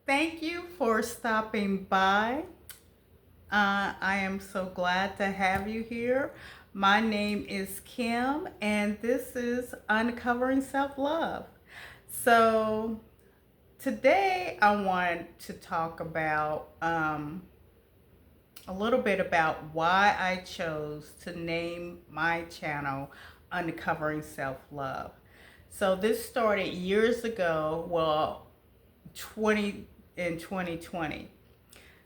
Thank you for stopping by. I am so glad to have you here. My name is Kim, and this is Uncovering Self Love. So, today I want to talk about a little bit about why I chose to name my channel Uncovering Self Love. So, this started years ago, 20 in 2020.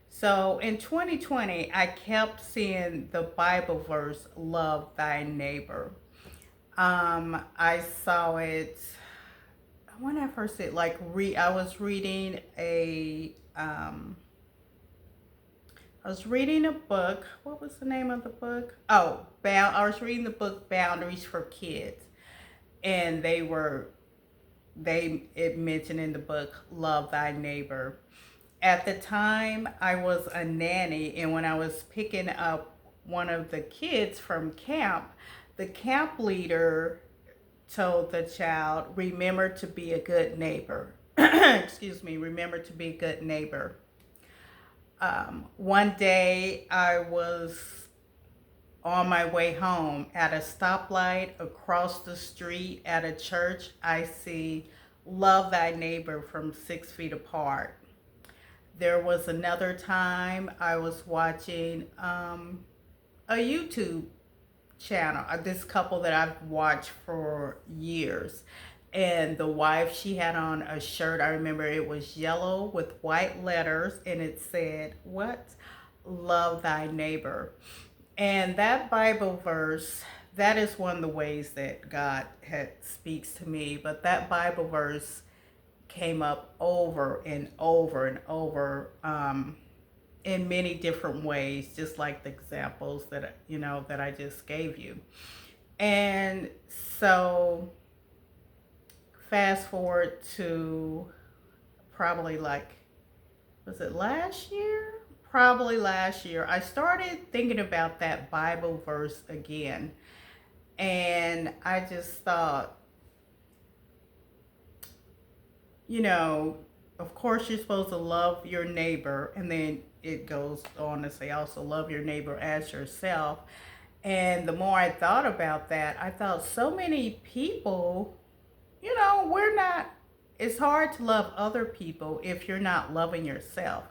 So in 2020, I kept seeing the Bible verse, love thy neighbor. I saw it when I first said I was reading I was reading a book. What was the name of the book? I was reading the book Boundaries for Kids, and they it mentioned in the book love thy neighbor. At the time, I was a nanny, and when I was picking up one of the kids from camp, the camp leader told the child, remember to be a good neighbor. Excuse me, remember to be a good neighbor. One day, I was on my way home at a stoplight across the street at a church. I see love thy neighbor from 6 feet apart. There was another time I was watching a YouTube channel, this couple that I've watched for years. And the wife, she had on a shirt. I remember it was yellow with white letters, and it said, what? Love thy neighbor. And that Bible verse, that is one of the ways that God speaks to me. But that Bible verse came up over and over and over in many different ways, just like the examples that I just gave you. And so, fast forward to probably was it last year? Probably last year, I started thinking about that Bible verse again, and I just thought, you know, of course you're supposed to love your neighbor, and then it goes on to say also love your neighbor as yourself. And the more I thought about that, I thought so many people, we're not, it's hard to love other people if you're not loving yourself.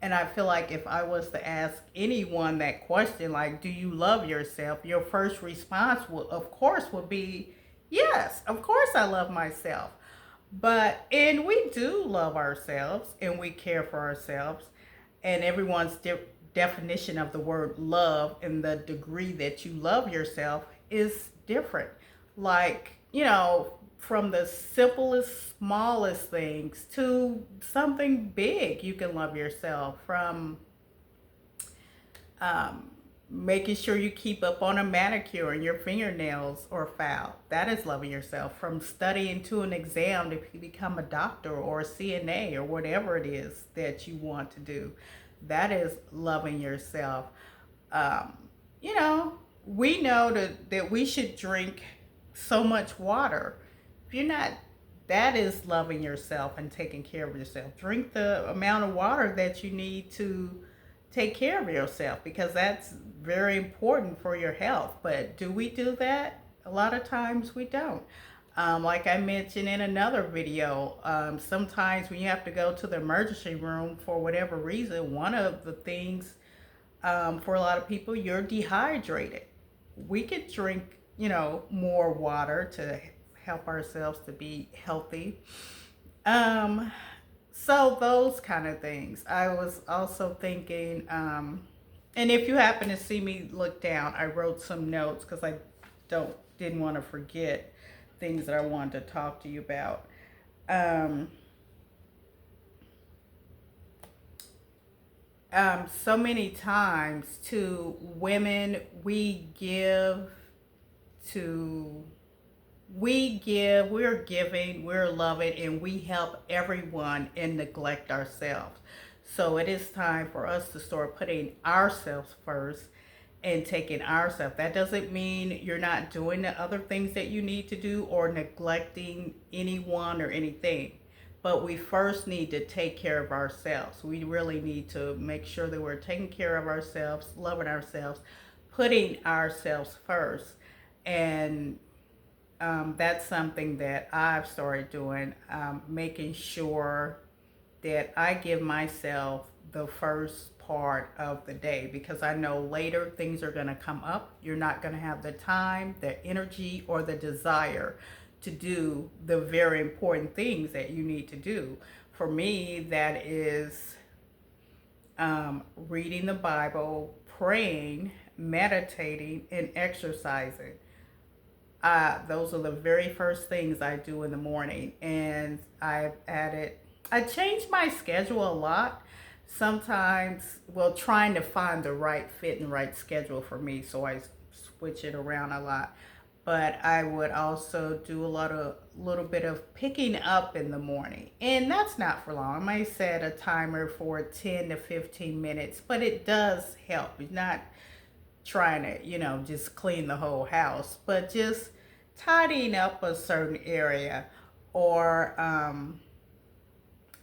And I feel like if I was to ask anyone that question, like, do you love yourself? Your first response will, of course, would be, yes, of course I love myself. And we do love ourselves and we care for ourselves. And everyone's definition of the word love and the degree that you love yourself is different. Like, from the simplest, smallest things to something big, you can love yourself. From um, making sure you keep up on a manicure and your fingernails are foul. That is loving yourself. From studying to an exam to become a doctor or a CNA or whatever it is that you want to do. That is loving yourself. Um, you know, we know that we should drink so much water. If you're not, that is loving yourself and taking care of yourself. Drink the amount of water that you need to take care of yourself, because that's very important for your health. But do we do that? A lot of times we don't. Like I mentioned in another video, sometimes when you have to go to the emergency room for whatever reason, one of the things for a lot of people, you're dehydrated. We could drink, more water to help ourselves to be healthy. Um, so those kind of things. I was also thinking, and if you happen to see me look down, I wrote some notes because I didn't want to forget things that I wanted to talk to you about. Um, so many times to women, to we're giving, we're loving, and we help everyone and neglect ourselves. So it is time for us to start putting ourselves first and taking ourselves. That doesn't mean you're not doing the other things that you need to do or neglecting anyone or anything. But we first need to take care of ourselves. We really need to make sure that we're taking care of ourselves, loving ourselves, putting ourselves first. And that's something that I've started doing, making sure that I give myself the first part of the day, because I know later things are going to come up. You're not going to have the time, the energy, or the desire to do the very important things that you need to do. For me, that is reading the Bible, praying, meditating, and exercising. Those are the very first things I do in the morning. And I change my schedule a lot. Sometimes, well, trying to find the right fit and right schedule for me. So I switch it around a lot. But I would also do little bit of picking up in the morning. And that's not for long. I might set a timer for 10 to 15 minutes, but it does help. It's not trying to, just clean the whole house, but just tidying up a certain area. Or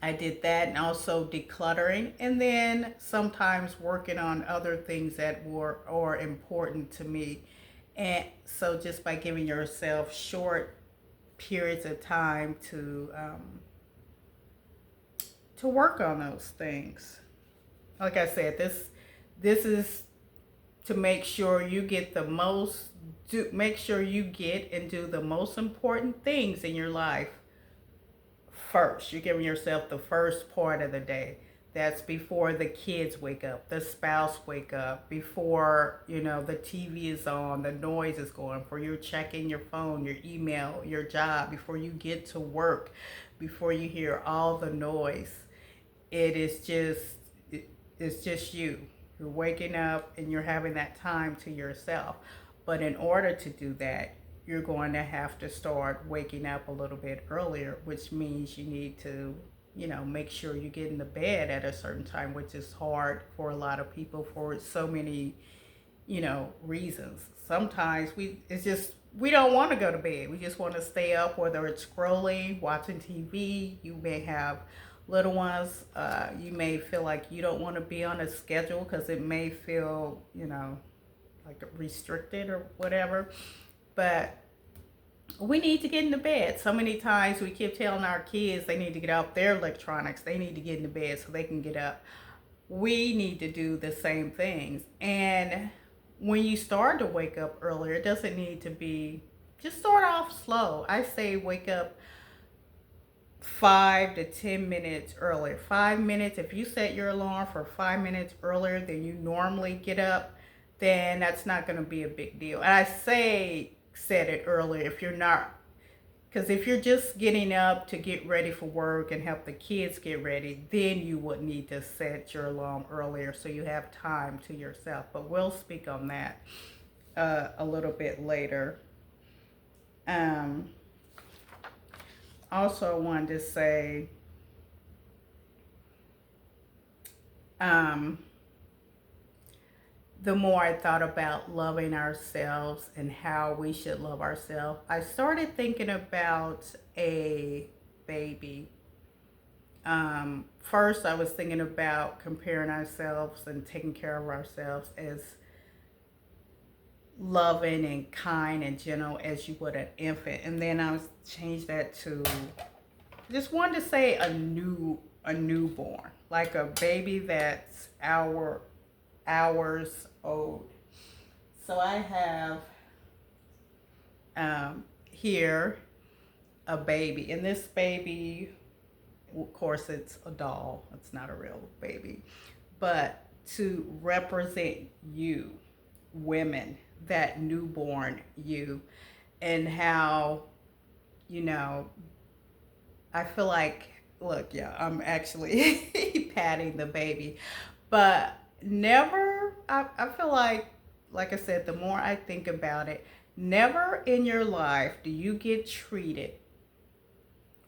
I did that, and also decluttering, and then sometimes working on other things that were are important to me. And so just by giving yourself short periods of time to work on those things. Like I said, this is to make sure you get the most, make sure you get and do the most important things in your life first. You're giving yourself the first part of the day. That's before the kids wake up, the spouse wake up, before, the TV is on, the noise is going, for you're checking your phone, your email, your job, before you get to work, before you hear all the noise. It is just, it's just you. You're waking up and you're having that time to yourself. But in order to do that, you're going to have to start waking up a little bit earlier, which means you need to, make sure you get in the bed at a certain time, which is hard for a lot of people for so many, reasons. Sometimes we don't want to go to bed. We just want to stay up, whether it's scrolling, watching TV. You may have little ones. You may feel like you don't want to be on a schedule because it may feel, like restricted or whatever. But we need to get into bed. So many times we keep telling our kids they need to get off their electronics. They need to get into bed so they can get up. We need to do the same things. And when you start to wake up earlier, it doesn't need to be, just start off slow. I say wake up 5 to 10 minutes earlier. 5 minutes, if you set your alarm for 5 minutes earlier than you normally get up, then that's not going to be a big deal. And I say set it earlier if you're not, because if you're just getting up to get ready for work and help the kids get ready, then you would need to set your alarm earlier so you have time to yourself. But we'll speak on that a little bit later. Also, I wanted to say, the more I thought about loving ourselves and how we should love ourselves, I started thinking about a baby. First, I was thinking about comparing ourselves and taking care of ourselves as loving and kind and gentle as you would an infant. And then I was changed that to, just wanted to say a newborn, like a baby that's hours old. So I have here a baby, and this baby, of course, it's a doll. It's not a real baby, but to represent you, women, that newborn you, and how, I feel like, look, yeah, I'm actually patting the baby, but never, I feel like I said, the more I think about it, never in your life do you get treated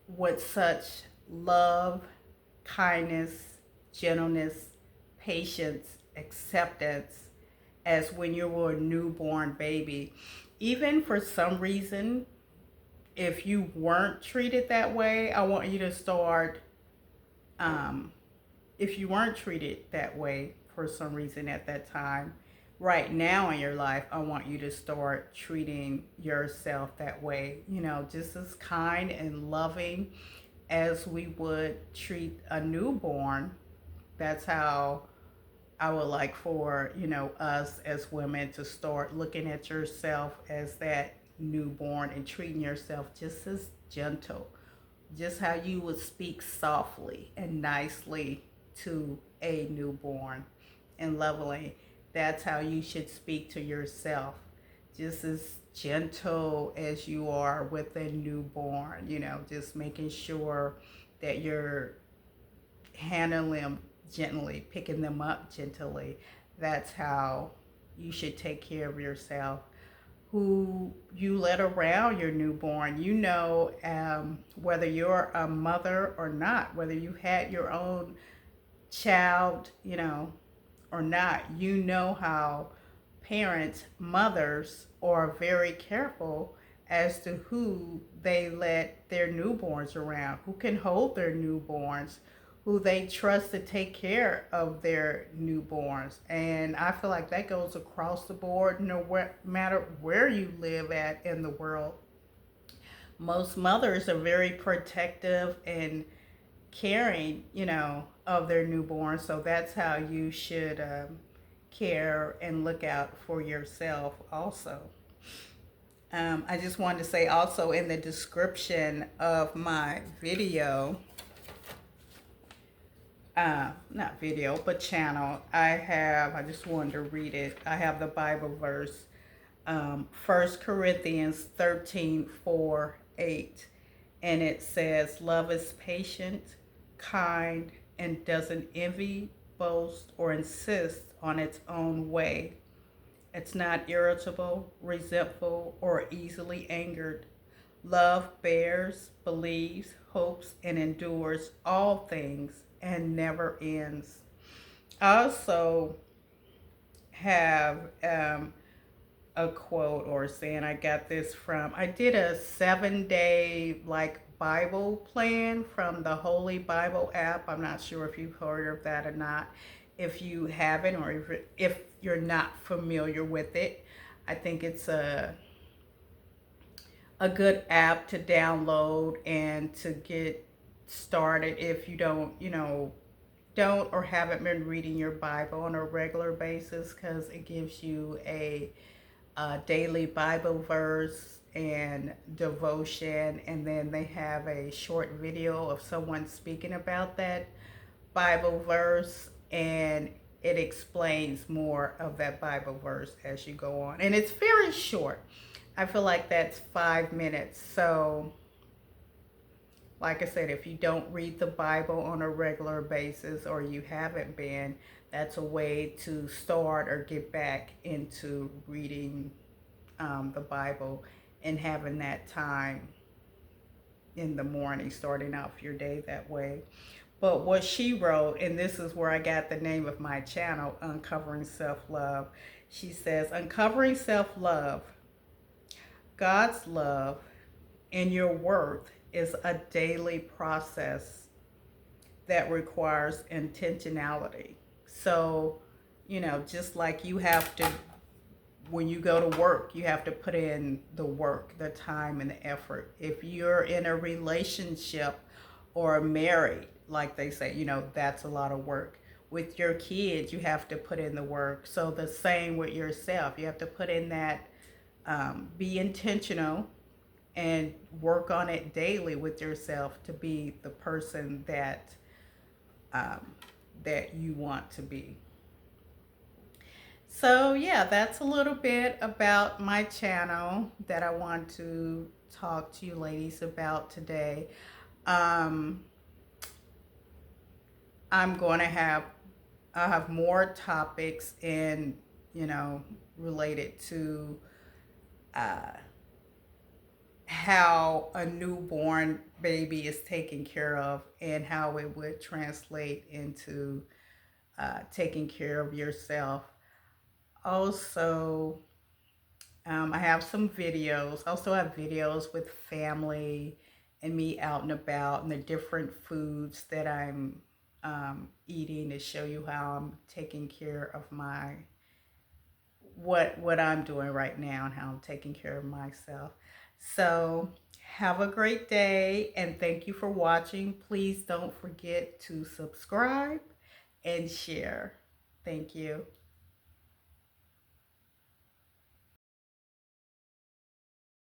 with such love, kindness, gentleness, patience, acceptance as when you were a newborn baby. Even for some reason, If you weren't treated that way, I want you to start, um, if you weren't treated that way for some reason at that time, right now in your life, I want you to start treating yourself that way, just as kind and loving as we would treat a newborn. That's how I would like for, us as women to start looking at yourself as that newborn and treating yourself just as gentle, just how you would speak softly and nicely to a newborn and lovingly. That's how you should speak to yourself, just as gentle as you are with a newborn, just making sure that you're handling them gently, picking them up gently. That's how you should take care of yourself. Who you let around your newborn, whether you're a mother or not, whether you had your own child, or not, how parents, mothers are very careful as to who they let their newborns around, who can hold their newborns, who they trust to take care of their newborns. And I feel like that goes across the board, no matter where you live at in the world. Most mothers are very protective and caring, of their newborn. So that's how you should care and look out for yourself also. I just wanted to say also in the description of my video, not video, but channel, I just wanted to read it. I have the Bible verse, 1 Corinthians 13:4-8. And it says, love is patient, kind, and doesn't envy, boast, or insist on its own way. It's not irritable, resentful, or easily angered. Love bears, believes, hopes, and endures all things and never ends. I also have a quote or saying. I got this from, I did a 7-day Bible plan from the Holy Bible app. I'm not sure if you've heard of that or not. If you haven't, or if you're not familiar with it, I think it's a good app to download and to get started if you don't or haven't been reading your Bible on a regular basis, because it gives you a daily Bible verse and devotion, and then they have a short video of someone speaking about that Bible verse, and it explains more of that Bible verse as you go on. And it's very short. I feel like that's 5 minutes. So, like I said, if you don't read the Bible on a regular basis, or you haven't been, that's a way to start or get back into reading the Bible and having that time in the morning, starting off your day that way. But what she wrote, and this is where I got the name of my channel, Uncovering Self-Love. She says, uncovering self-love, God's love, and your worth is a daily process that requires intentionality. So, just like you have to, when you go to work, you have to put in the work, the time, and the effort. If you're in a relationship or married, like they say, that's a lot of work. With your kids, you have to put in the work. So the same with yourself. You have to put in that, be intentional and work on it daily with yourself to be the person that that you want to be. So yeah, that's a little bit about my channel that I want to talk to you ladies about today. Um, I'm going to have, I'll have more topics in, related to how a newborn baby is taken care of, and how it would translate into taking care of yourself. Also, I have some videos. I also have videos with family and me out and about and the different foods that I'm eating to show you how I'm taking care of my what I'm doing right now and how I'm taking care of myself. So have a great day and thank you for watching. Please don't forget to subscribe and share. Thank you.